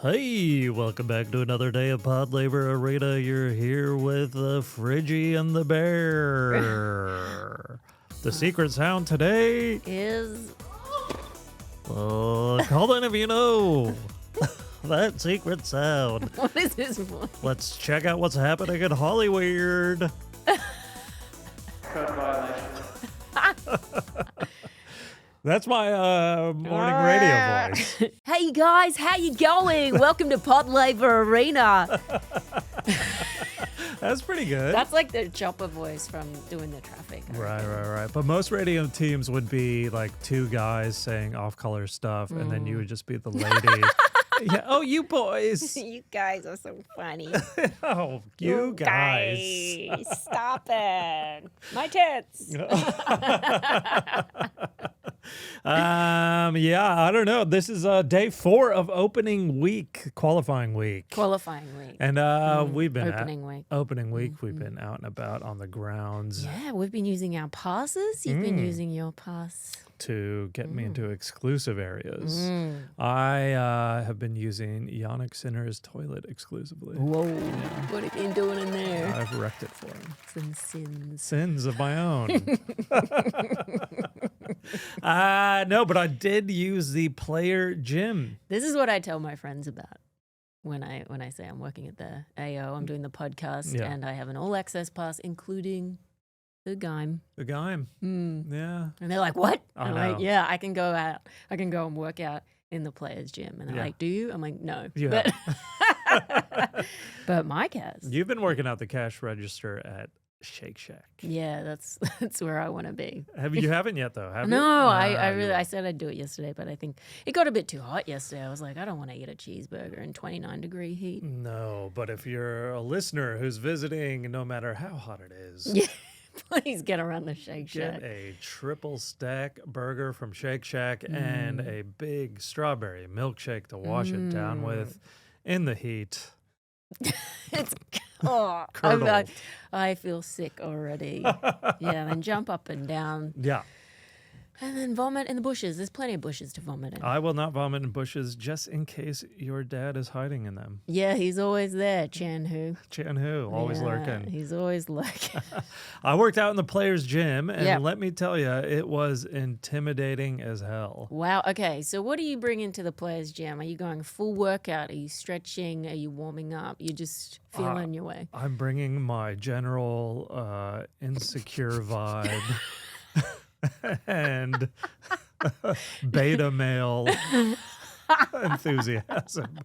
Hey, welcome back to another day of Pod Laver Arena. You're here with the Friggy and the Bear. The secret sound today is... call in if you know that secret sound. What is his voice? Let's check out what's happening in Hollywood. Code violation. That's my morning radio voice. Hey guys, how you going? Welcome to Pod Laver Arena. That's pretty good. That's like the chopper voice from doing the traffic. Right. But most radio teams would be like two guys saying off-color stuff, and then you would just be the lady. Yeah. Oh, you boys. You guys are so funny. Oh, you guys. Stop it. My tits. Yeah, I don't know. This is day 4 of opening week, qualifying week. Qualifying week. And we've been Opening week. We've been out and about on the grounds Yeah, we've been using our passes. You've been using your pass. to get me into exclusive areas. I have been using Jannik Sinner's toilet exclusively. Whoa. What have you been doing in there? I've wrecked it for him. Some sins. Sins of my own. No, but I did use the player gym. This is what I tell my friends about when I say I'm working at the AO, I'm doing the podcast, Yeah. and I have an all-access pass, including the game. The guy. Yeah. And they're like, what? I I'm know. like, yeah, I can go out. I can go and work out in the players' gym. And they're Yeah. like, do you? I'm like, no. Yeah. But Mike has. You've been working out the cash register at Shake Shack. Yeah, that's where I want to be. You haven't yet though, have you? No, I Ah, really, you I said I'd do it yesterday, but I think it got a bit too hot yesterday. I was like, I don't want to eat a cheeseburger in 29-degree heat. No, but if you're a listener who's visiting, no matter how hot it is, Yeah, please get around the Shake Shack. get a triple stack burger from Shake Shack and a big strawberry milkshake to wash it down with in the heat. It's Curdled. I feel sick already. Yeah, then jump up and down, Yeah. and then vomit in the bushes. There's plenty of bushes to vomit in. I will not vomit in bushes just in case your dad is hiding in them. Yeah, he's always there, Chan Hu. Chan Hu, always Yeah, lurking. He's always lurking. I worked out in the players' gym, and Yeah. let me tell you, it was intimidating as hell. Wow. Okay, so what do you bring into the players' gym? Are you going full workout? Are you stretching? Are you warming up? You just feeling your way? I'm bringing my general insecure vibe and beta male enthusiasm.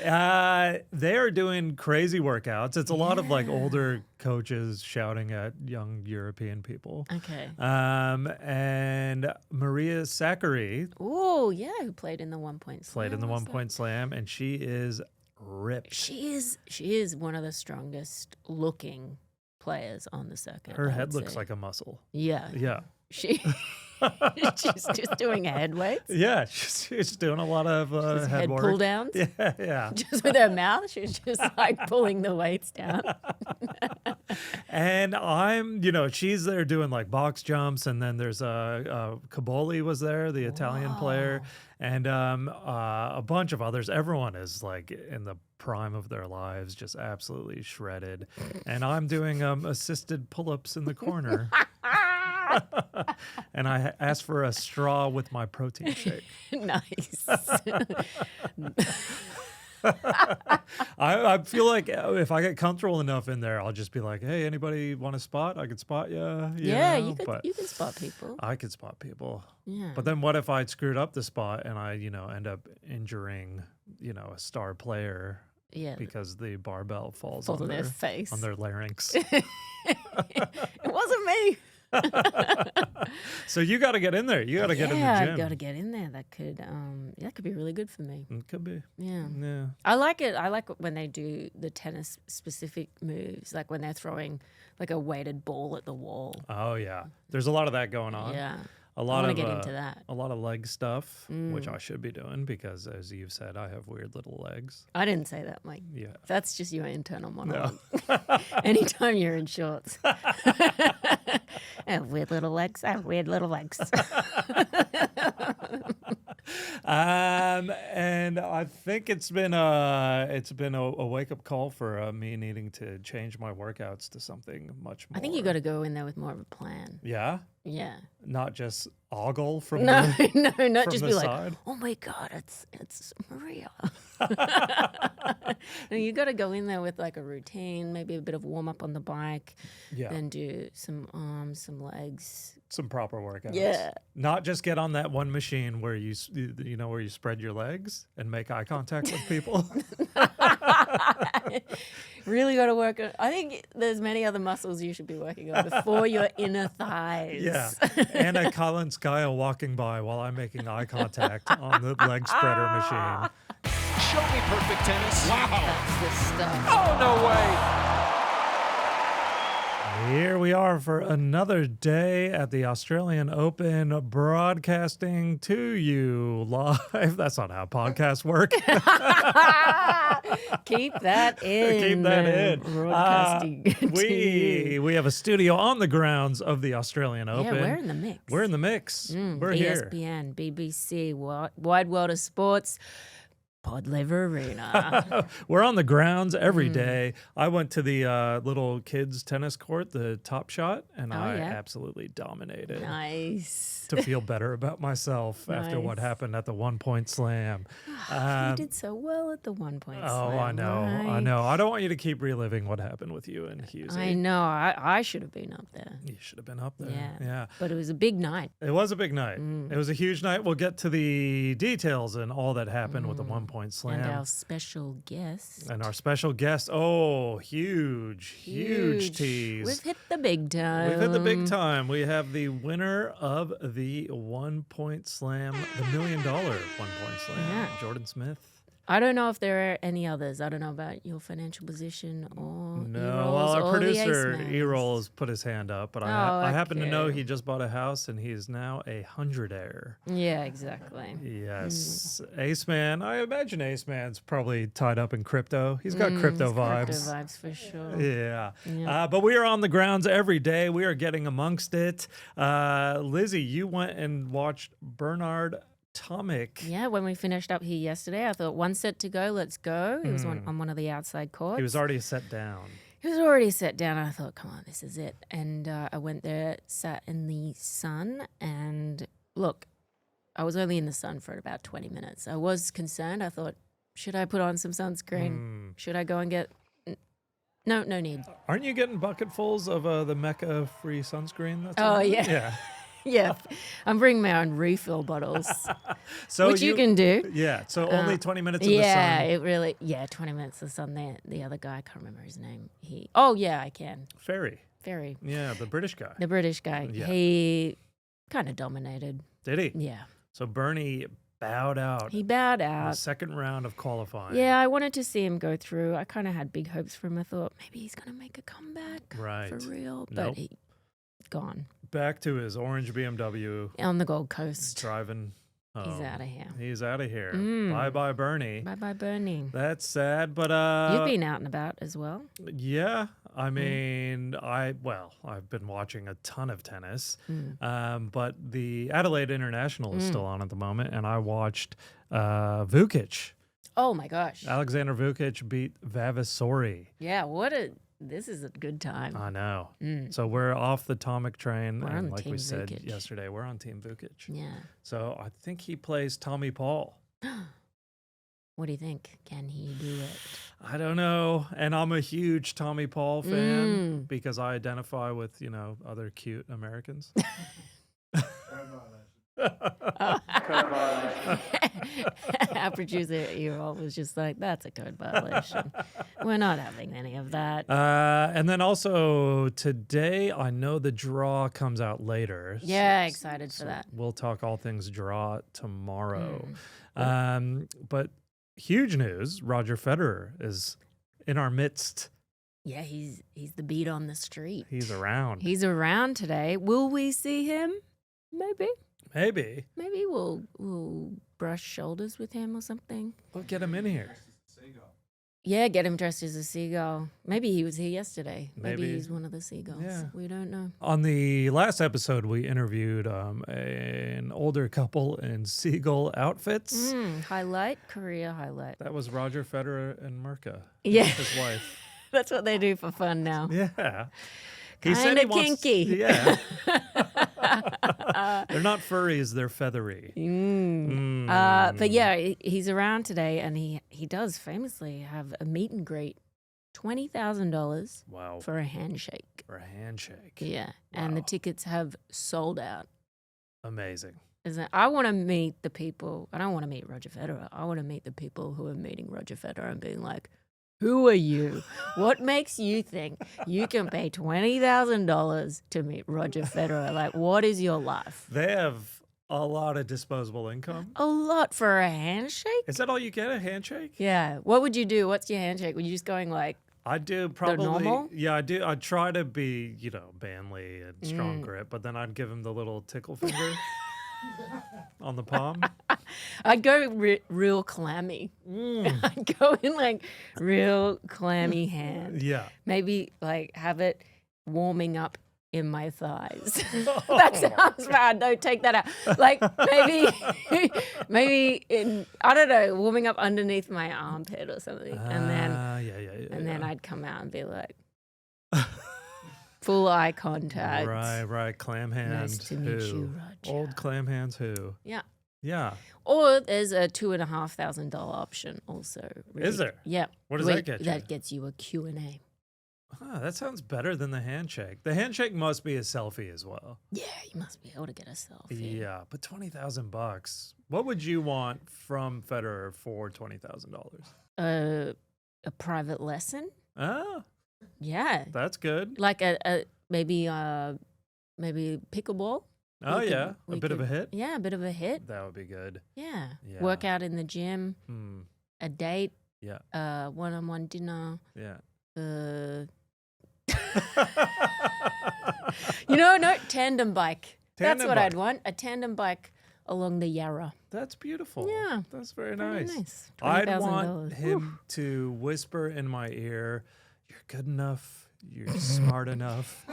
They are doing crazy workouts. It's a lot of like older coaches shouting at young European people. Okay. And Maria Sakkari Oh, yeah, who played in the 1 point slam? played in the 1 point slam, and she is ripped. She is one of the strongest looking players on the circuit. Her I head would looks say. like a muscle. Yeah. Yeah. She's just doing head weights. Yeah, she's doing a lot of Just head work. pull downs. Yeah. Just with her mouth, she's just like pulling the weights down. And she's there doing like box jumps, and then there's Caboli was there, the Italian player, and a bunch of others. Everyone is like in the prime of their lives, just absolutely shredded. And I'm doing assisted pull-ups in the corner. And I asked for a straw with my protein shake. Nice. I feel like if I get comfortable enough in there, I'll just be like, hey, anybody want a spot? I could spot you. Yeah, know? you can But spot people. I could spot people. Yeah. But then what if I screwed up the spot and I, end up injuring, a star player Yeah. because the barbell falls Falls on on their face. on their larynx. It wasn't me. So you got to get in there. You got to get in the Yeah, gym. I've got to get in there. That could be really good for me. It could be. Yeah. Yeah. I like it. I like it when they do the tennis specific moves, like when they're throwing like a weighted ball at the wall. Oh yeah. There's a lot of that going on. Yeah. A lot I of want to get into that. a lot of leg stuff, which I should be doing because, as you've said, I have weird little legs. I didn't say that, Mike. Yeah. That's just your internal monologue. Anytime you're in shorts. I have weird little legs. I have weird little legs. And I think it's been a wake up call for me needing to change my workouts to something much more. I think you got to go in there with more of a plan. Yeah, Yeah. not just ogle from No, the no, not from just the be side. like, oh my God, it's Maria. No, you got to go in there with like a routine, maybe a bit of warm up on the bike, Yeah, then do some arms, some legs. some proper workouts. Yeah. Not just get on that one machine where where you spread your legs and make eye contact with people. Really got to work on. I think there's many other muscles you should be working on before your inner thighs. Yeah. Anna Kalinskaya walking by while I'm making eye contact on the leg spreader machine. Show me perfect tennis. Wow. That's the stuff. Oh, no way. Here we are for another day at the Australian Open, broadcasting to you live. That's not how podcasts work. Keep that in. Keep that in. Broadcasting to you. We have a studio on the grounds of the Australian Open. Yeah, we're in the mix. We're in the mix. We're here. ESPN, BBC, Wide World of Sports, Pod Laver Arena. We're on the grounds every day. I went to the little kids tennis court, the Top Shot, and I yeah. absolutely dominated. Nice. To feel better about myself after what Nice. happened at the 1 point slam. You did so well at the 1 point Oh, slam, I know. I right? know. I don't want you to keep reliving what happened with you and Husey. I know. I should have been up there. You should have been up there. Yeah. Yeah. But it was a big night. It was a big night. It was a huge night. We'll get to the details and all that happened with the 1 point slam. And our special guest. And our special guest, huge tease. We've hit the big time. We've hit the big time. We have the winner of the 1 point slam, the $1 million 1 point slam, Yeah. Jordan Smith. I don't know if there are any others. I don't know about your financial position or No, E-rolls well, our or the producer Ace-Mans. E-roll has put his hand up, but I happen to know he just bought a house and he is now a 100-aire. Yeah, exactly. Yes, Ace Man. I imagine Ace Man's probably tied up in crypto. He's got crypto vibes. Crypto vibes for sure. Yeah. Yeah. But we are on the grounds every day. We are getting amongst it. Lizzie, you went and watched Bernard Tomic. Yeah, when we finished up here yesterday, I thought 1 set to go, let's go. He was on one of the outside courts. He was already set down. He was already set down. I thought, come on, this is it. And I went there, sat in the sun, and look, I was only in the sun for about 20 minutes. I was concerned. I thought, should I put on some sunscreen? Should I go and get... No need. Aren't you getting bucketfuls of the Mecca free sunscreen? That's Oh, on- yeah. Yeah. Yeah, I'm bringing my own refill bottles, So which you can do. Yeah. So only 20 minutes in the Yeah, sun. it really. Yeah, 20 minutes of sun there. The other guy, I can't remember his name. I can. Ferry. Very. Yeah, the British guy. The British guy. Yeah. He kind of dominated. Did he? Yeah. So Bernie bowed out He bowed in the out. second round of qualifying. Yeah, I wanted to see him go through. I kind of had big hopes for him. I thought maybe he's going to make a comeback Right. for real. But Nope. he gone Back to his orange BMW on the Gold Coast. driving. He's home. out of here. He's out of here. Mm. Bye-bye, Bernie. Bye-bye, Bernie. That's sad, but You've been out and about as well. yeah. I mean, I've been watching a ton of tennis, but the Adelaide International is still on at the moment, and I watched Vukic. Oh, my gosh. Alexander Vukic beat Vavasori. Yeah, this is a good time. I know. So we're off the Tomic train, We're on and the like we Team said Vukic. yesterday, we're on Team Vukic. Yeah. So I think he plays Tommy Paul. What do you think? Can he do it? I don't know. And I'm a huge Tommy Paul fan because I identify with, other cute Americans. Code violation. Our producer Errol was just like, that's a code violation. We're not having any of that. And then also today, I know the draw comes out later. Yeah, excited for that. We'll talk all things draw tomorrow. But huge news, Roger Federer is in our midst. Yeah, he's the beat on the street. He's around. He's around today. Will we see him? Maybe. Maybe. Maybe we'll brush shoulders with him or something. We'll get him in here. Yeah, get him dressed as a seagull. Maybe he was here yesterday. Maybe Maybe. he's one of the seagulls. Yeah. We don't know. On the last episode, we interviewed an older couple in seagull outfits. Highlight, career highlight. That was Roger Federer and Mirka, Yeah, his wife. that's what they do for fun now. Yeah. Kinda kinky. Yeah. They're not furries, they're feathery. But yeah, he's around today, and he does famously have a meet and greet, $20,000 Wow. for a handshake. For a handshake. Yeah, and the Wow. tickets have sold out. Amazing. I want to meet the people. I don't want to meet Roger Federer. I want to meet the people who are meeting Roger Federer and being like, who are you? What makes you think you can pay $20,000 to meet Roger Federer? Like, what is your life? They have a lot of disposable income. A lot for a handshake? Is that all you get, a handshake? Yeah. What would you do? What's your handshake? Were you just going like, I do probably. normal? Yeah, I do. I try to be, manly and strong grip, but then I'd give him the little tickle finger on the palm. I'd go real clammy. I'd go in like real clammy hand. Yeah. Maybe like have it warming up in my thighs. That sounds bad. Don't take that out. Like maybe in, I don't know, warming up underneath my armpit or something. And then I'd come out and be like, full eye contact. Right. Clam hand. Nice to meet who? you, Roger. Old clam hands who? Yeah. Yeah. Or there's a $2,500 option also. Is there? Yeah. What does that get you? That gets you a Q&A. That sounds better than the handshake. The handshake must be a selfie as well. Yeah, you must be able to get a selfie. Yeah, but $20,000. What would you want from Federer for $20,000? A private lesson? Ah, Yeah. that's good. Like maybe pickleball. Oh We yeah, could- a we bit of a could- hit. Yeah, a bit of a hit. That would be good. Yeah. Yeah. Work out in the gym, Hmm. a date, Yeah. one-on-one dinner. Yeah. No, tandem bike. That's Tandem what I'd bike. want. A tandem bike along the Yarra. That's beautiful. Yeah. That's very Very nice. nice. I'd $20,000. want him to whisper in my ear, "You're good enough. You're smart enough.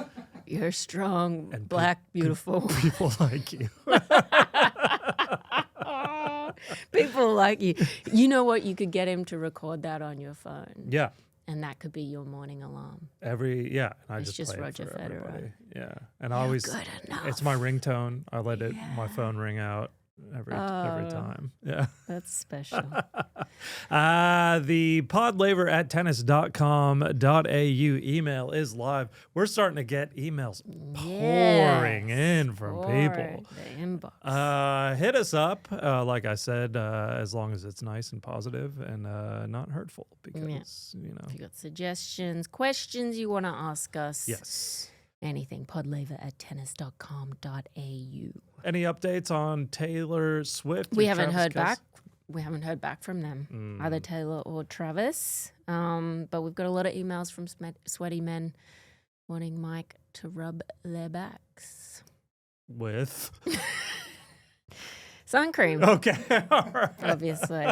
You're strong, And black, beautiful. People like you." People like you. You know what? You could get him to record that on your phone. Yeah. And that could be your morning alarm. And I It's just just play Roger it for Federer. everybody. Yeah, and I always good enough. it's my ringtone. I let my phone ring out every time. Yeah. That's special. The podlaver@tennis.com.au email is live. We're starting to get emails pouring in from people. The inbox. Hit us up, like I said, as long as it's nice and positive and not hurtful, because If you got suggestions, questions you want to ask us. Yes. Anything, podlaver@tennis.com.au. Any updates on Taylor Swift? We or haven't Travis heard Kelce? back. We haven't heard back from them, either Taylor or Travis. But we've got a lot of emails from sweaty men wanting Mike to rub their backs. With Sun cream, okay, all right. obviously.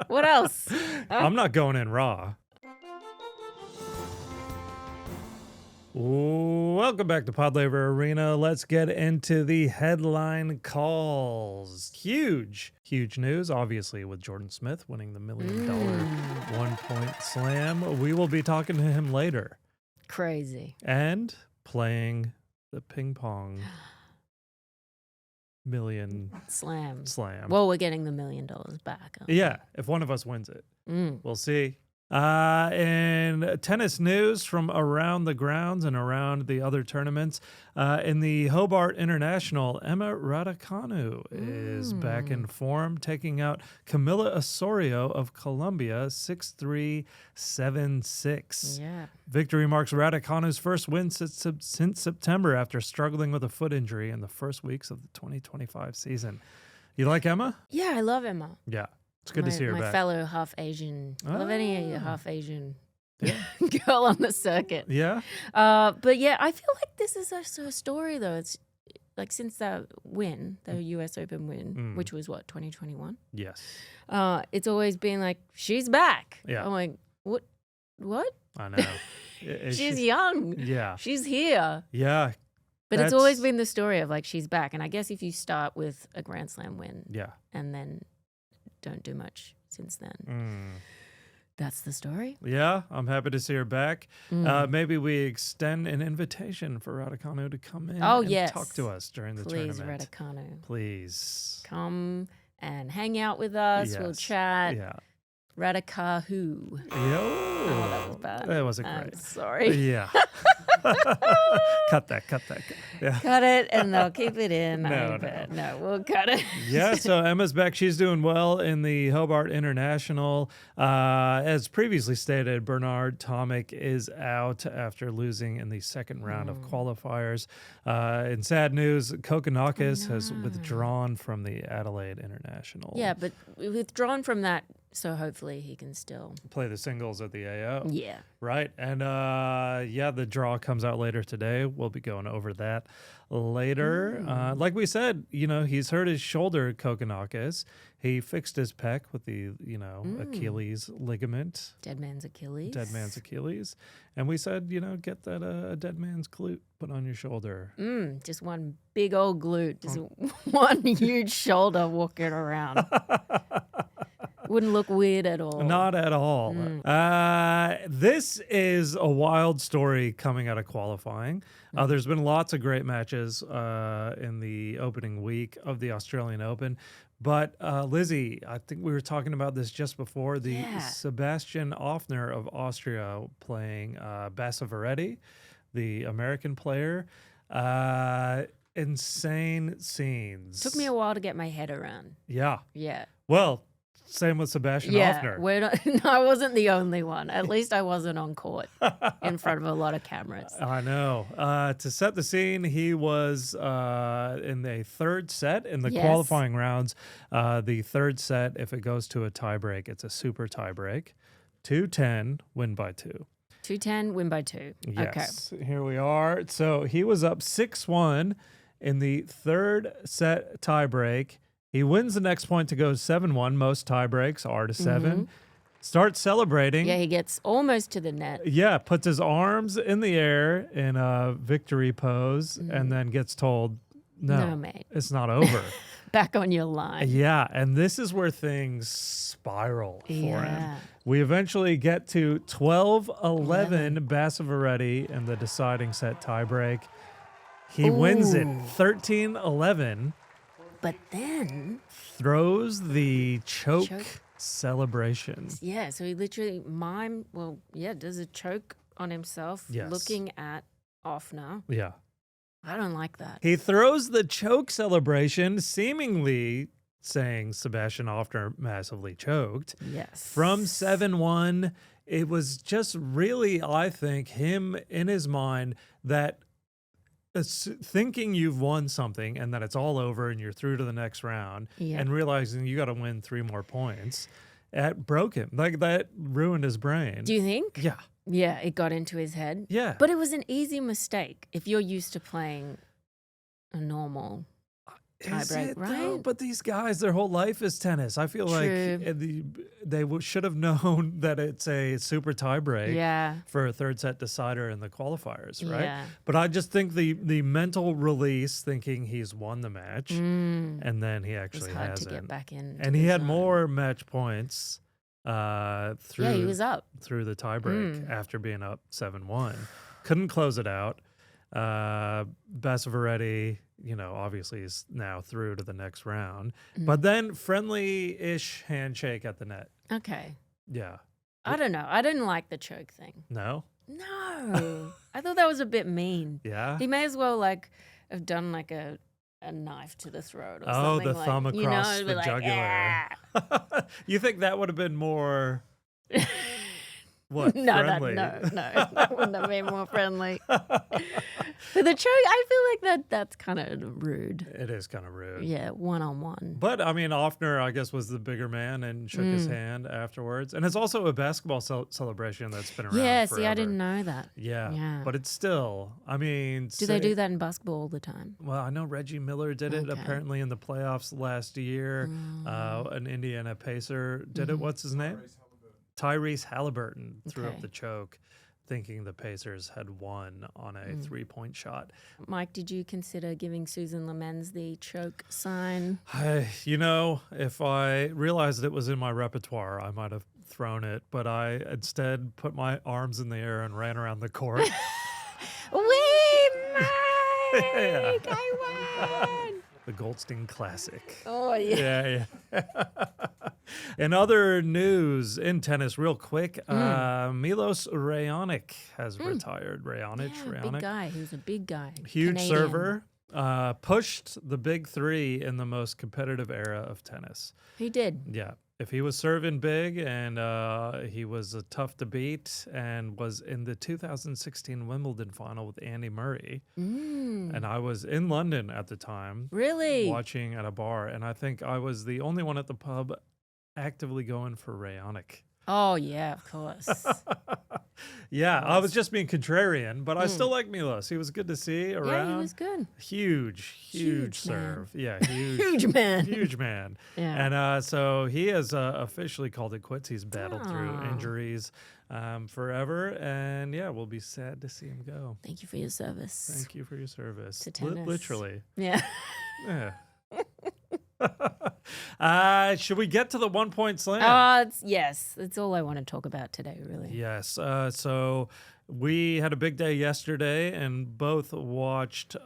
What else? I'm not going in raw. Welcome back to Pod Laver Arena. Let's get into the headline calls. Huge news, obviously, with Jordan Smith winning the $1 million 1-point slam. We will be talking to him later. Crazy. And playing the ping pong million Slam. slam. Well, we're getting the $1 million back. Yeah, if one of us wins it. We'll see. In tennis news from around the grounds and around the other tournaments, in the Hobart International, Emma Raducanu is back in form, taking out Camila Osorio of Colombia 6-3, 7-6. Yeah. Victory marks Raducanu's first win since September after struggling with a foot injury in the first weeks of the 2025 season. You like Emma? Yeah, I love Emma. Yeah. It's good to see her my back. fellow half Asian. I love any half Asian girl on the circuit. Yeah? But yeah, I feel like this is a story though. It's like since that win, the US Open win, which was what, 2021? Yes. It's always been like, she's back. Yeah. I'm like, what? I know. She's young. Yeah. She's here. Yeah. But it's always been the story of like she's back. And I guess if you start with a Grand Slam win Yeah. and then don't do much since then, that's the story. Yeah, I'm happy to see her back. Maybe we extend an invitation for Raducanu to come in and talk to us during the Please, tournament. Raducanu. Please. Come and hang out with us. We'll chat. Yeah. Raducanu. Yo. Oh, that was bad. That wasn't I'm great. sorry. Yeah. Cut that. Yeah. Cut it and they'll keep it in. No. No, we'll cut it. Yeah, so Emma's back. She's doing well in the Hobart International. As previously stated, Bernard Tomic is out after losing in the second round of qualifiers. In sad news, Kokkinakis has withdrawn from the Adelaide International. Yeah, but withdrawn from that, so hopefully he can still Play the singles at the AO. Yeah. Right. And the draw comes out later today. We'll be going over that later. Like we said, he's hurt his shoulder, Kokkinakis. He fixed his pec with the, Achilles ligament. Dead man's Achilles. And we said, get that a dead man's glute put on your shoulder. Just one big old glute. Just one huge shoulder walking around. Wouldn't look weird at all. Not at all. This is a wild story coming out of qualifying. There's been lots of great matches in the opening week of the Australian Open. But Lizzie, I think we were talking about this just before. The Sebastain Ofner of Austria playing Basaveretti, the American player. Insane scenes. Took me a while to get my head around. Yeah. Yeah. Well, same with Sebastain Ofner. No, I wasn't the only one. At least I wasn't on court in front of a lot of cameras. I know. To set the scene, he was in the third set in the qualifying rounds. The third set, if it goes to a tiebreak, it's a super tiebreak. 2-10, win by 2. 2-10, win by 2. Yes. Okay. Here we are. So he was up 6-1 in the third set tiebreak. He wins the next point to go 7-1. Most tiebreaks are to 7. Starts celebrating. Yeah, he gets almost to the net. Yeah, puts his arms in the air in a victory pose and then gets told, no, mate. It's not over. Back on your line. Yeah, and this is where things spiral for him. We eventually get to 12-11 Basaveretti in the deciding set tiebreak. He wins it 13-11. But then throws the choke celebration. Yeah, so he literally does a choke on himself looking at Ofner. Yeah. I don't like that. He throws the choke celebration, seemingly saying Sebastain Ofner massively choked. Yes. From 7-1, it was just really, I think, him in his mind that thinking you've won something and that it's all over and you're through to the next round and realizing you got to win 3 more points, it broke him. Like that ruined his brain. Do you think? Yeah. Yeah, it got into his head. Yeah. But it was an easy mistake if you're used to playing a normal tiebreak, right? Though? But these guys, their whole life is tennis. I feel like they should have known that it's a super tiebreak for a third set decider in the qualifiers, right? Yeah. But I just think the mental release, thinking he's won the match, and then he actually hasn't. It's hard to get back in. And he had more match points through. He was up through the tiebreak after being up 7-1. Couldn't close it out. Basaveretti, obviously is now through to the next round. But then friendly-ish handshake at the net. Okay. Yeah. I don't know. I didn't like the choke thing. No? No. I thought that was a bit mean. Yeah? He may as well have done like a knife to the throat or something. something. The thumb across the jugular. You think that would have been more... What? Friendly? No, that wouldn't have been more friendly. But the choke, I feel like that's kind of rude. It is kind of rude. Yeah, one-on-one. But, I mean, Ofner, I guess, was the bigger man and shook his hand afterwards. And it's also a basketball celebration that's been around forever. See, I didn't know that. Yeah. But it's still, I mean... Do they do that in basketball all the time? Well, I know Reggie Miller did it apparently in the playoffs last year. An Indiana Pacer did it. What's his name? Tyrese Halliburton threw up Okay. the choke, thinking the Pacers had won on a 3-point shot. Mike, did you consider giving Susan Lemens the choke sign? If I realized it was in my repertoire, I might have thrown it, but I instead put my arms in the air and ran around the court. Wee, Mike! Yeah. I won! The Goldstein Classic. Oh, yeah. Yeah. In other news in tennis, real quick, Milos Raonic has retired. Raonic. Big guy. He was a big guy. Huge Canadian. server. Pushed the big three in the most competitive era of tennis. He did. Yeah. If he was serving big and he was tough to beat and was in the 2016 Wimbledon final with Andy Murray. And I was in London at the time. Really? Watching at a bar. And I think I was the only one at the pub actively going for Raonic. Oh, yeah, of course. Yeah, I was just being contrarian, but I still like Milos. He was good to see around. Yeah, he was good. Huge man. serve. Yeah, huge. Huge man. Huge man. Yeah. And so he has officially called it quits. He's battled through Aw. injuries forever. And yeah, we'll be sad to see him go. Thank you for your service. Thank you for your service. To tennis. Literally. Yeah. Yeah. Should we get to the 1-point slam? Yes. That's all I want to talk about today, really. Yes. So we had a big day yesterday and both watched the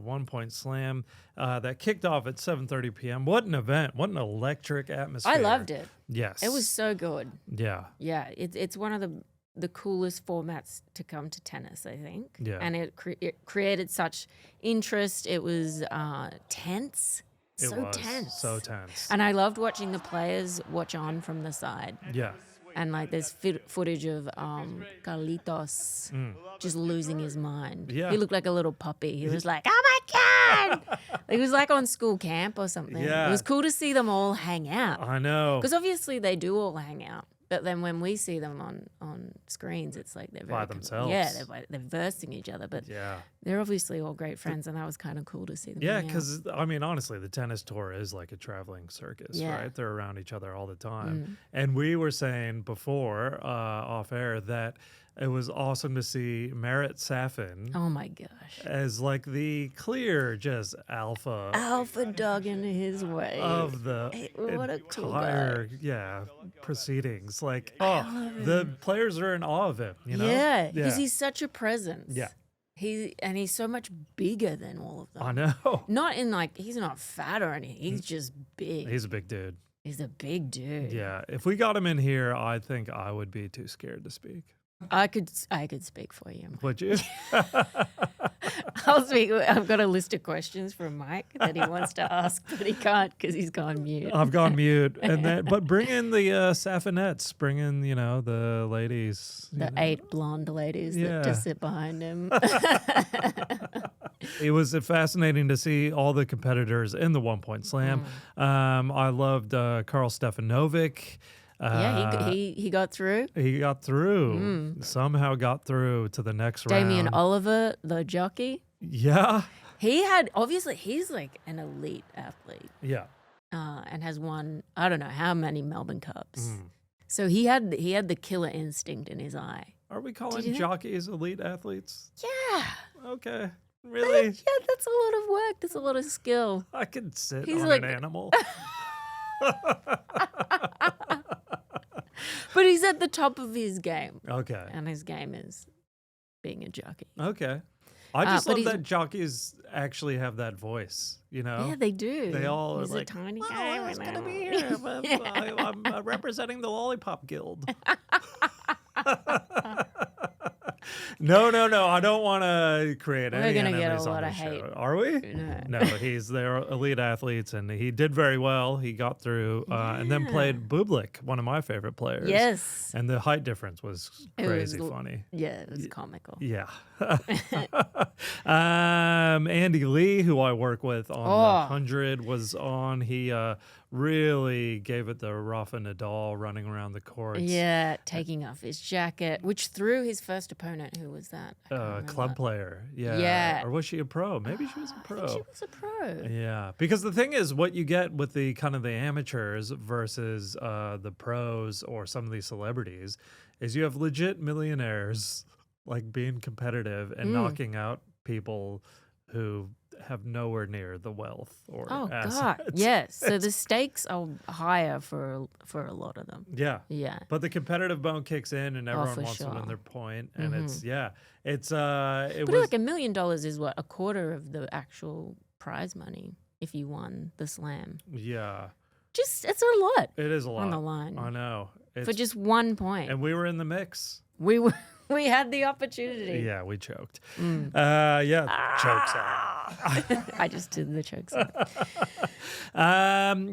1-point slam that kicked off at 7:30 p.m. What an event. What an electric atmosphere. I loved it. Yes. It was so good. Yeah. Yeah. It's one of the coolest formats to come to tennis, I think. Yeah. And it created such interest. It was tense. It So was tense. so tense. And I loved watching the players watch on from the side. Yeah. And like there's footage of Carlitos just losing his mind. Yeah. He looked like a little puppy. He was like, oh my God. He was like on school camp or something. Yeah. It was cool to see them all hang out. I know. Because obviously they do all hang out. But then when we see them on screens, it's like they're By very themselves. Yeah, they're versing each other. But Yeah. they're obviously all great friends, and that was kind of cool to see them. Yeah, hang out. because I mean, honestly, the tennis tour is like a traveling circus, Yeah. right? They're around each other all the time. And we were saying before, off air, that it was awesome to see Marat Safin Oh my gosh. as like the clear just alpha Alpha dog in his way. of the Hey, what a cool entire proceedings. Like, the players are in awe of him. You know? Yeah, because he's such a presence. Yeah. He's so much bigger than all of them. I know. Not in like he's not fat or anything. He's just big. He's a big dude. He's a big dude. Yeah. If we got him in here, I think I would be too scared to speak. I could speak for you. Would you? I'll speak. I've got a list of questions from Mike that he wants to ask, but he can't because he's gone mute. I've gone mute, but bring in the Safinettes. Bring in, the ladies. The 8 blonde ladies Yeah. that just sit behind him. It was fascinating to see all the competitors in the 1-point slam. I loved Karl Stefanovic. Yeah, he got through. He got through. Somehow got through to the next Damien round. Oliver, the jockey. Yeah. He's like an elite athlete. Yeah. And has won I don't know how many Melbourne Cups. So he had the killer instinct in his eye. Are we you calling think? jockeys elite athletes? Yeah. Okay. Really? Yeah, that's a lot of work. That's a lot of skill. I could sit He's on like- an animal. But he's at the top of his game. Okay. And his game is being a jockey. Okay. I just but love he's- that jockeys actually have that voice, Yeah, they do. They all he's are like, a tiny "Well, guy. I was with going to a-" be here, but I'm representing the Lollipop Guild. No. I don't want to create We're any gonna get a enemies on lot the of hate. show. Are we? No. No, they're elite athletes, and he did very well. He got through, and then played Bublik, one of my favorite players. Yes. And the height difference was It was crazy l- funny. Yeah, it was comical. Yeah. Andy Lee, who I work with on the 100, was on. He really gave it the Rafa Nadal running around the courts. Yeah, taking off his jacket, which threw his first opponent. Who was that? I can't remember. Club player. Yeah. Yeah. Or was she a pro? Maybe she was a pro. I think she was a pro. Yeah, because the thing is, what you get with the kind of the amateurs versus the pros or some of these celebrities is you have legit millionaires like being competitive and knocking out people who have nowhere near the wealth or assets. God, yes. So the stakes are higher for a lot of them. Yeah. Yeah. But the competitive bone kicks in and everyone for wants to sure. win their point. And it But was like $1 million is what, a quarter of the actual prize money if you won the slam. yeah. Just it's a lot It is a lot on the line I know. for just 1 point. And we were in the mix. We had the opportunity. Yeah, we choked. Mm. Choke sound. I just did the choke sound.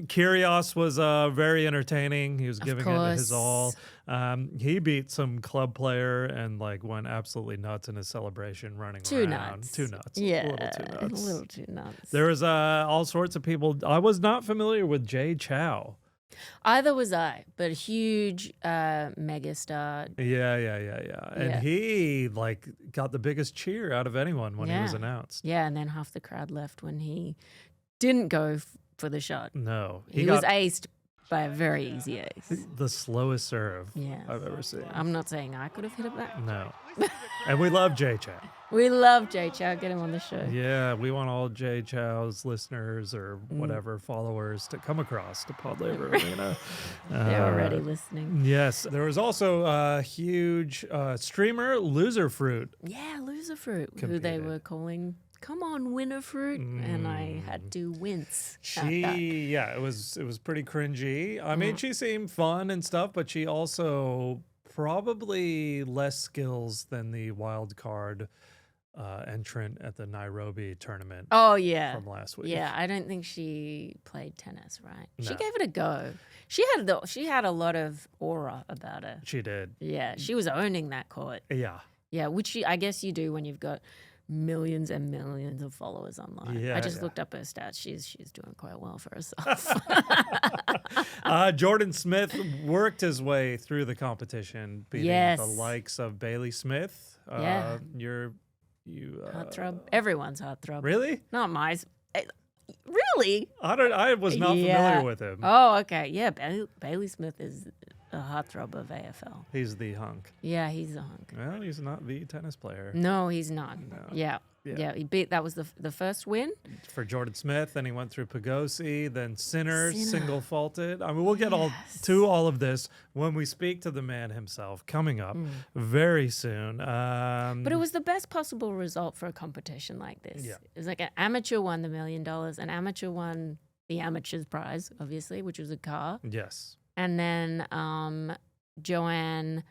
Kyrgios was very entertaining. He was giving it his all. course. He beat some club player and like went absolutely nuts in his celebration, running Too around. nuts. Too nuts. Yeah, A little too nuts. A little too nuts. There was all sorts of people. I was not familiar with Jay Chow. Either was I, but a huge megastar. Yeah. And Yeah. he like got the biggest cheer out of anyone when he was Yeah. announced. Yeah, and then half the crowd left when he didn't go for the shot. No, He was aced by a very easy ace. the slowest serve Yeah. I've ever seen. I'm not saying I could have hit it back. No. And we love Jay Chow. We love Jay Chow. Get him on the show. Yeah, we want all Jay Chow's listeners or whatever followers to come across to Pod Laver Arena. They're already listening. Yes, there was also a huge streamer, Loser Fruit. Yeah, Loser Fruit, who they Competed. were calling, come on, Winner Fruit. And I had to wince. at that. It was pretty cringy. I mean, she seemed fun and stuff, but she also probably less skills than the wild card entrant at the Nairobi tournament Oh, yeah. from last week. Yeah, I don't think she played tennis, right? She No. gave it a go. She had a lot of aura about her. She did. Yeah, she was owning that court. Yeah. Yeah, which I guess you do when you've got millions and millions of followers online. Yeah, I just yeah. looked up her stats. She's doing quite well for herself. Jordan Smith worked his way through the competition, beating Yes. the likes of Bailey Smith. Yeah. Heartthrob. Everyone's heartthrob. Really? Not mine. Really? I was not Yeah. familiar with him. Oh, okay. Yeah, Bailey Smith is a heartthrob of AFL. He's the hunk. Yeah, he's a hunk. Well, he's not the tennis player. No, he's not. Yeah. Yeah. Yeah, he beat. That was the first win. For Jordan Smith, then he went through Pagosi, then Sinner. Single faulted. I mean, we'll get to all of this when we speak to the man himself coming up very soon. But it was the best possible result for a competition like this. Yeah. It was like an amateur won the $1 million, an amateur won the amateur's prize, obviously, which was a car, Yes. and then Joanne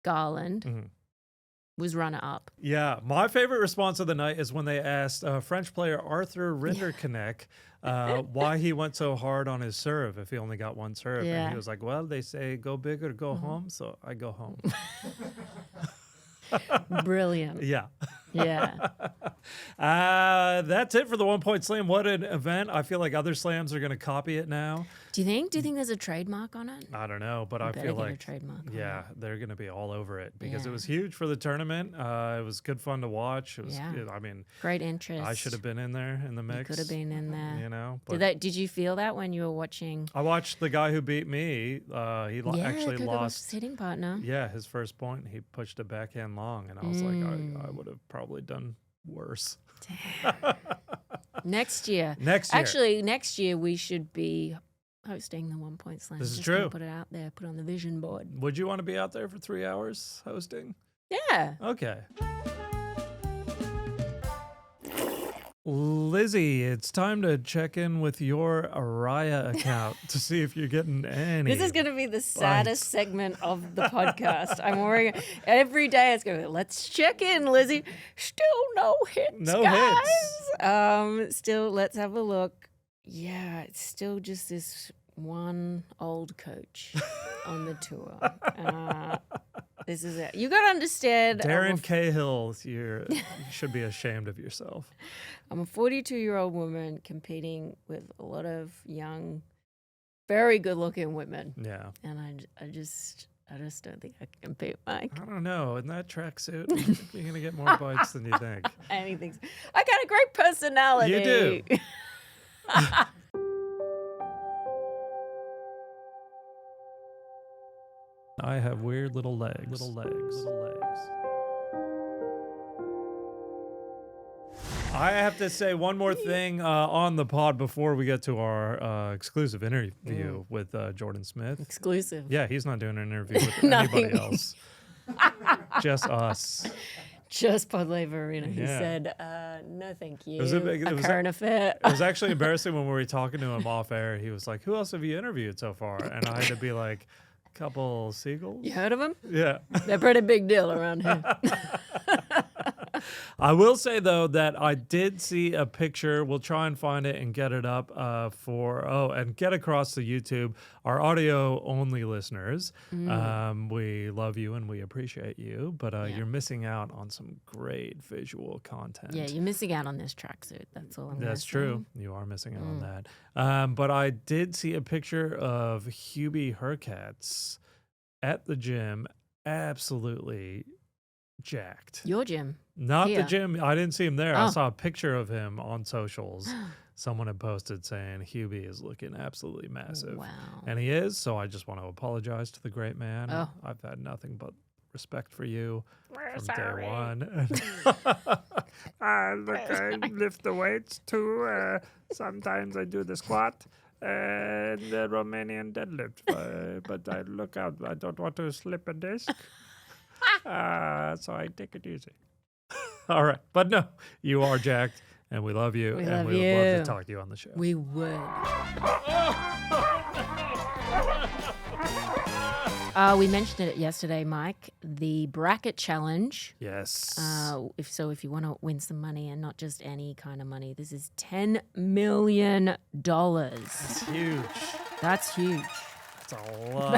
Garland was runner up. Yeah, my favorite response of the night is when they asked French player Arthur Rinderknecht why he went so hard on his serve if he only got one serve. Yeah. And he was like, well, they say go big or go home, so I go home. Brilliant. Yeah. Yeah. That's it for the 1 Point Slam. What an event. I feel like other slams are going to copy it now. Do you think there's a trademark on it? I don't know, but I better feel get a like trademark on yeah, they're going to be all over it because it Yeah. was huge for the tournament. It was good fun to watch. It was Yeah. good. I mean, Great interest. I should have been in there in the mix. Could have been in there. You know, but Did you feel that when you were watching? I watched the guy who beat me. He actually Coco was lost. hitting partner. Yeah, his first point, he pushed a backhand long, and I was like, I would have probably done worse. Next year. Next year. Actually, next year we should be hosting the 1 Point Slam. This is Just gonna true. Put it out there. Put it on the vision board. Would you want to be out there for 3 hours hosting? Yeah. Okay. Lizzie, it's time to check in with your Araya account to see if you're getting any. This is going to be the saddest segment of the podcast. I'm worrying every day. It's going to be, let's check in, Lizzie. Still no hits, No guys. Still, let's have a look. Yeah, it's still just this one old coach on the tour. This is it. You got to understand. Darren Cahill, you should be ashamed of yourself. I'm a 42-year-old woman competing with a lot of young very good-looking women, Yeah. and I just don't think I can compete, Mike. I don't know. In that tracksuit, I think you're going to get more bites than you think. Anything. I got a great personality. You do. I have weird little legs. Little legs. I have to say one more thing on the pod before we get to our exclusive interview with Jordan Smith. Exclusive. Yeah, he's not doing an interview with Nothing. anybody else. Just us. Just Pod Laver Arena. He Yeah. said, no, thank you. was a big- it was a- current affair. It was actually embarrassing when we were talking to him off air. He was like, "Who else have you interviewed so far?" And I had to be like, "Couple seagulls." You heard of them? Yeah. They're a pretty big deal around here. I will say though that I did see a picture. We'll try and find it and get it up and get across to YouTube. Our audio only listeners, we love you and we appreciate you, but you're missing out on some great visual content. Yeah, you're missing out on this tracksuit. That's all I'm gonna That's say. true. You are missing out on that. But I did see a picture of Hubie Hurkacz at the gym, absolutely jacked. Your gym. Not the Here. gym. I didn't see him there. I Oh. saw a picture of him on socials. Someone had posted saying Hubie is looking absolutely massive. Wow. And he is. So I just want to apologize to the great man. Oh. I've had nothing but respect for you from sorry. day one. Look, I lift the weights too. Sometimes I do the squat and the Romanian deadlift. But I look out. I don't want to slip a disc. So I take it easy. All right. But no, you are jacked and we love you. We and love we would love to you. talk to you on the show. We would. We mentioned it yesterday, Mike. The bracket challenge. Yes. If you want to win some money and not just any kind of money, this is $10 million. It's huge. That's huge. It's a lot.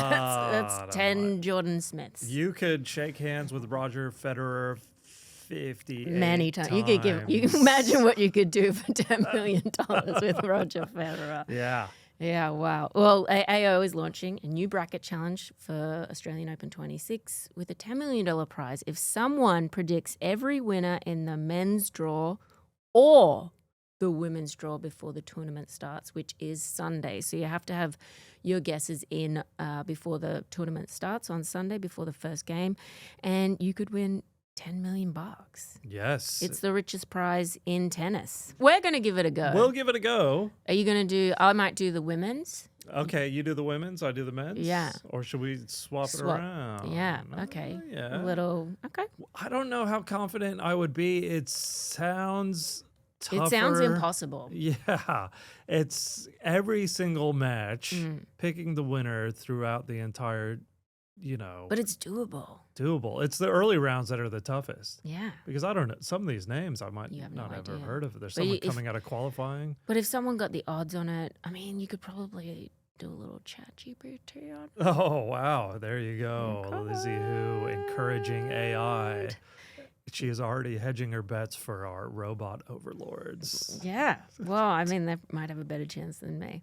That's of 10 money. Jordan Smiths. You could shake hands with Roger Federer 50 Many times. You could give. You can imagine what you could do for $10 million with Roger Federer. Yeah. Yeah, wow. Well, AO is launching a new bracket challenge for Australian Open 26 with a $10 million prize if someone predicts every winner in the men's draw or the women's draw before the tournament starts, which is Sunday. So you have to have your guesses in before the tournament starts on Sunday, before the first game, and you could win $10 million. Yes. It's the richest prize in tennis. We're going to give it a go. We'll give it a go. Are you going to do, I might do the women's. Okay, you do the women's, I do the men's. Yeah. Or should we swap it Swap. around? Yeah, okay. Yeah. A little, okay. I don't know how confident I would be. It sounds tougher. It sounds impossible. Yeah. It's every single match, Mm. picking the winner throughout the entire, But it's doable. doable. It's the early rounds that are the toughest. Yeah. Because I don't know. Some of these names I might You have not no ever idea. heard of. There's But someone if- coming out of qualifying. But if someone got the odds on it, I mean, you could probably do a little chat GPT on it. Oh, wow. There you go. Lizzie Who encouraging AI. She is already hedging her bets for our robot overlords. Yeah. Well, I mean, they might have a better chance than me.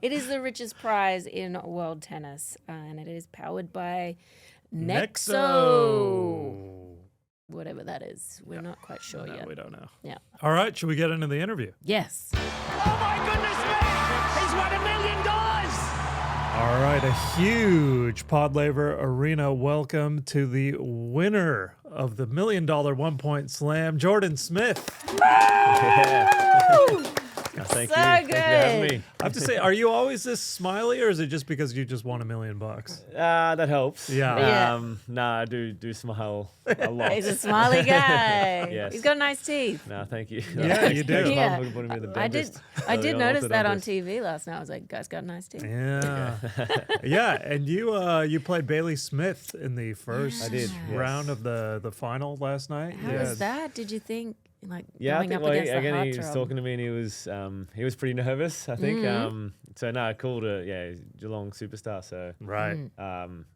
It is the richest prize in world tennis, and it is powered by Nexo. Whatever that is. We're not quite sure No, yet. we don't know. Yeah. All right. Should we get into the interview? Yes. Oh my goodness me! He's won $1 million! All right, a huge Pod Laver Arena welcome to the winner of the $1 million 1-point slam, Jordan Smith. Thank So you. Thank you for having good. me. I have to say, are you always this smiley, or is it just because you just won $1 million? That helps. Yeah. Yeah. Nah, I do smile a lot. He's a smiley guy. Yes. He's got nice teeth. Nah, thank you. Yeah, you do. Thanks, Mum, Yeah. for putting me in the I did. dentist. I did Early notice that on orthodontist. TV last night. I was like, "Guy's got nice teeth." Yeah, yeah, and you played Bailey Smith in the first I did, yes. round of the final last night. How was that? Did you think like Yeah, I going think up against the again he was heartthrob? talking to me and he was pretty nervous, I think. Mm-hmm. So no, cool to he's a Geelong superstar. So Right.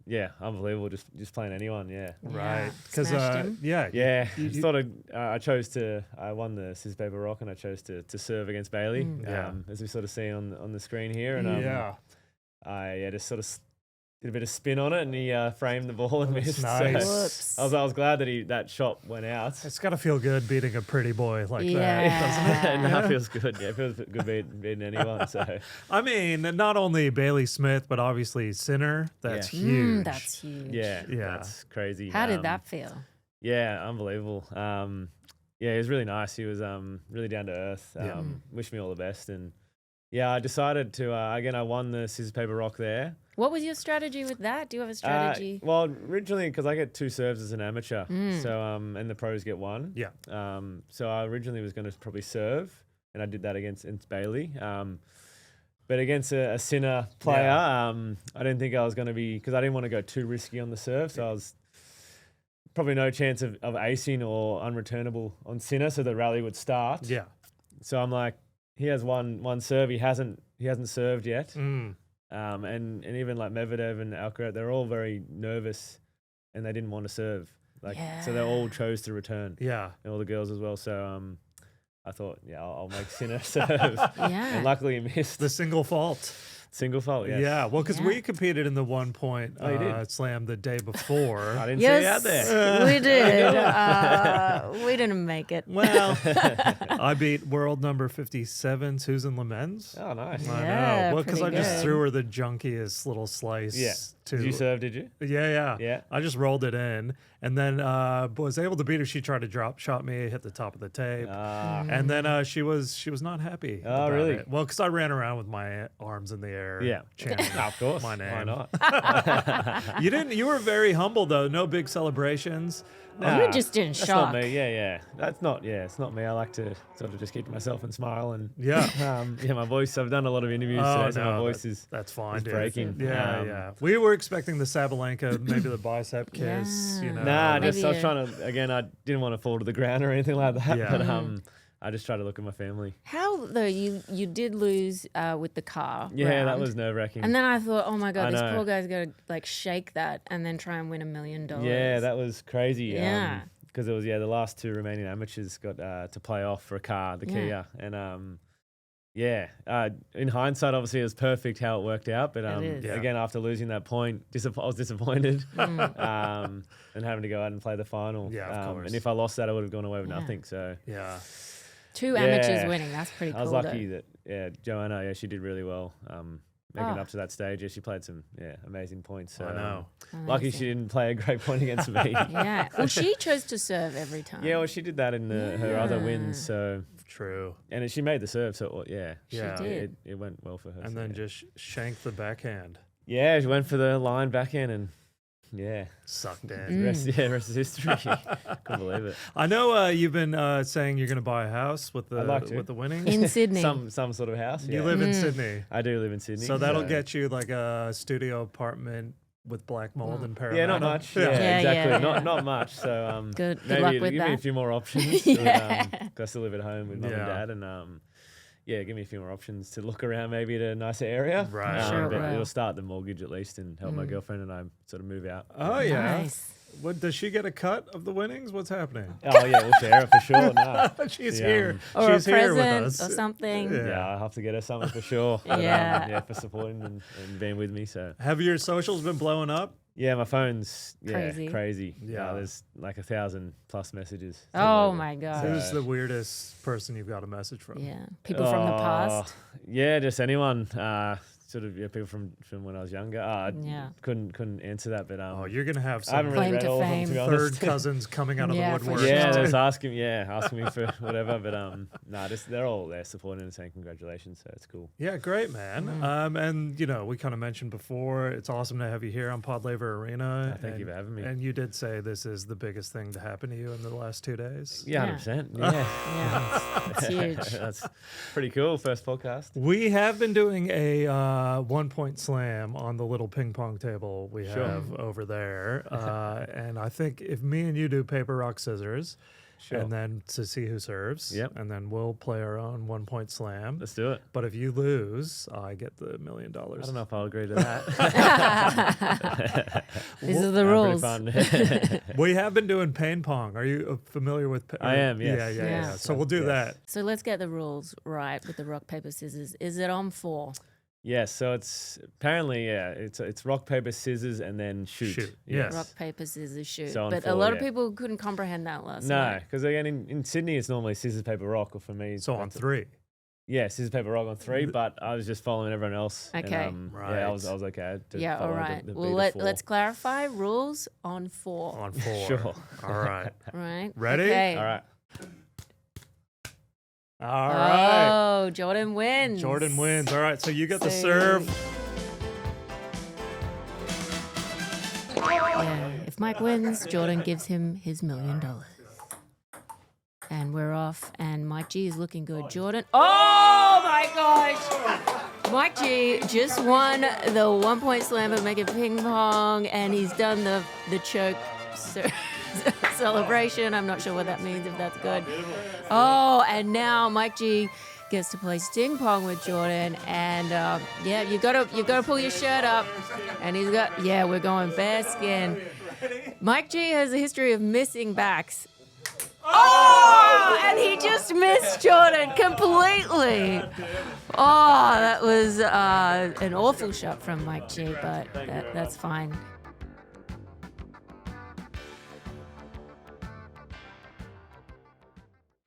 yeah, unbelievable. Just playing anyone. Yeah. Right. Because Smashed him. Yeah, I won the scissors paper rock and I chose to serve against Bailey. Yeah. As we sort of see on the screen here, and yeah. I just sort of did a bit of spin on it and he framed the ball and That's missed. nice. So Whoops. I was glad that that shot went out. It's got to feel good beating a pretty boy like that, Yeah. doesn't it? No, it feels good. Yeah, it feels good beating anyone. So I mean, not only Bailey Smith, but obviously Sinner. That's Yeah. huge. That's huge. yeah, Yeah. that's crazy. How did that feel? Yeah, unbelievable. Yeah, he was really nice. He was really down to earth. Yeah. Wished me all the best, and yeah, I decided to again. I won the scissors paper rock there. What was your strategy with that? Do you have a strategy? Well, originally because I get 2 serves as an amateur, so and the pros get 1. Yeah. So I originally was going to probably serve, and I did that against Bailey. But against a Sinner player, I didn't think I was going to be, because I didn't want to go too risky on the serve. So I was probably no chance of acing or unreturnable on Sinner, so the rally would start. Yeah. So I'm like, he has one serve. He hasn't served yet. Mm. And even like Medvedev and Alcaraz, they're all very nervous, and they didn't want to serve. So they all chose to return, Yeah. and all the girls as well. So I thought, I'll make Sinner serve. Yeah. And luckily he missed The single fault. single fault. Yes. Yeah. Well, because Yeah. we competed in the 1 point Oh, you did? slam the day before. I didn't see you out there. we did. We didn't make it. Well, I beat world number 57, Susan Lemens. Oh, nice. I Yeah, know. Well, because I pretty just good. threw her the junkiest little slice. Yeah. To, Did you serve? Did you? Yeah. Yeah. I just rolled it in, and then was able to beat her. She tried to drop shot me, hit the top of the tape, and then she was not happy. Oh, about really? it. Well, because I ran around with my arms in the air. Yeah. chanting Of course. my name. Why not? You didn't. You were very humble though. No big celebrations. You just in That's shock. not me. Yeah. That's not. Yeah, it's not me. I like to sort of just keep to myself and smile and. Yeah. My voice. I've done a lot of interviews Oh, today, so no, my voice is That's fine, is dude. breaking. Yeah. We were expecting the Sabalenka, maybe the bicep kiss. You know. Nah, Maybe I was trying to. Again, I didn't want to fall to the ground or anything like that. Yeah. But I just tried to look at my family. How though you did lose with the car? Yeah, that round. was nerve wracking. And then I thought, oh my I god, this know. poor guy's gonna like shake that and then try and win $1 million. Yeah, that was crazy. Yeah. Because it was the last 2 remaining amateurs got to play off for a car, the Yeah. Kia, and in hindsight, obviously it was perfect how it worked out. But It is. Yeah. again, after losing that point, I was disappointed, and having to go out and play the final. Yeah, of course. And if I lost that, I would have gone away with Yeah. nothing. So Yeah. 2 amateurs Yeah. winning. That's pretty cool. I was lucky though. that Joanna, she did really well. Making Oh. up to that stage, she played some amazing points. So, I know. lucky she didn't play a great point against me. Yeah. Well, she chose to serve every time. Yeah, well, she did that in her other Yeah. wins. So, True. and she made the serve. So, She Yeah. did. it went well for her. And so, then just shanked the backhand. she went for the line backhand, and Sucked Mm. in. rest is history. Couldn't believe it. I know you've been saying you're going to buy a house with the I'd like to. with the winnings. In Sydney. Some sort of house. You yeah. live in Sydney, I do live in Sydney. so that'll get you like a studio apartment with black mold and Parramatta. Yeah, not much. Yeah, Yeah, exactly. yeah. Not much. So Good maybe luck give with me a that. few more options. Yeah. 'Cause I still live at home with mum Yeah. and dad, and give me a few more options to look around, maybe at a nicer area. Right. Sure it but will. it'll start the mortgage at least, and help my girlfriend and I sort of move out. Oh yeah. Nice. What does she get a cut of the winnings? What's happening? Oh yeah, we'll share it for sure. No. She's Yeah, here. Or She's a here with present us. or something. Yeah. Yeah, I'll have to get her something for sure. But, Yeah. for supporting and being with me. So Have your socials been blowing up? yeah, my phone's Crazy. Yeah. There's like 1,000+ messages. Oh my god. Who's the weirdest person you've got a message from? Yeah. People from the past. Yeah, just anyone. Sort of people from when I was younger. Yeah. Couldn't answer that, but Oh, you're gonna have I haven't some really Claim read to all of them, fame. to be third honest. cousins coming out of Yeah, the for woodwork. sure. Yeah, they're asking me for whatever, but just they're all there supporting and saying congratulations, so it's cool. Yeah, great, man. And we kind of mentioned before, it's awesome to have you here on Pod Laver Arena. Thank you for having me. And you did say this is the biggest thing to happen to you in the last 2 days. Yeah, 100%. Yeah, Yeah. It's huge. that's pretty cool. First podcast. We have been doing a 1-point slam on the little ping pong table we Sure. have over there. And I think if me and you do paper, rock, scissors, Sure. and then to see who serves. Yep. And then we'll play our own 1 point slam. Let's do it. But if you lose, I get the $1 million. I don't know if I'll agree to that. These are the Pretty rules. fun. We have been doing pain pong. Are you familiar with? I am, yes. Yeah. So we'll do Yes. that. So let's get the rules right with the rock, paper, scissors. Is it on 4? Yes, so it's apparently it's rock paper scissors and then shoot. Yes. Rock, paper, scissors, shoot. So on But a 4, lot of yeah. people couldn't comprehend that last No, night. because again in Sydney it's normally scissors paper rock, or for me. So on that's 3. Yeah, scissors paper rock on 3, but I was just following everyone else. Okay. And, yeah, I was Right. okay. To Yeah, all follow right. The Well, beat of 4. let's clarify rules on 4. On 4. Sure. All right. Right? Ready? Okay. All right. All right. Oh, Jordan wins. Jordan wins. All right. So you get the So- serve. Yeah. If Mike wins, Jordan gives him his $1 million. And we're off. And Mike G is looking good. Jordan. Oh my gosh! Mike G just won the 1 point slam at Mega Ping Pong, and he's done the choke celebration. I'm not sure what that means, if that's good. Oh, and now Mike G gets to play sting pong with Jordan, and yeah, you gotta pull your shirt up, and we're going bare skin. Mike G has a history of missing backs. Oh, and he just missed Jordan completely. Oh, that was an awful shot from Mike G, but that's fine.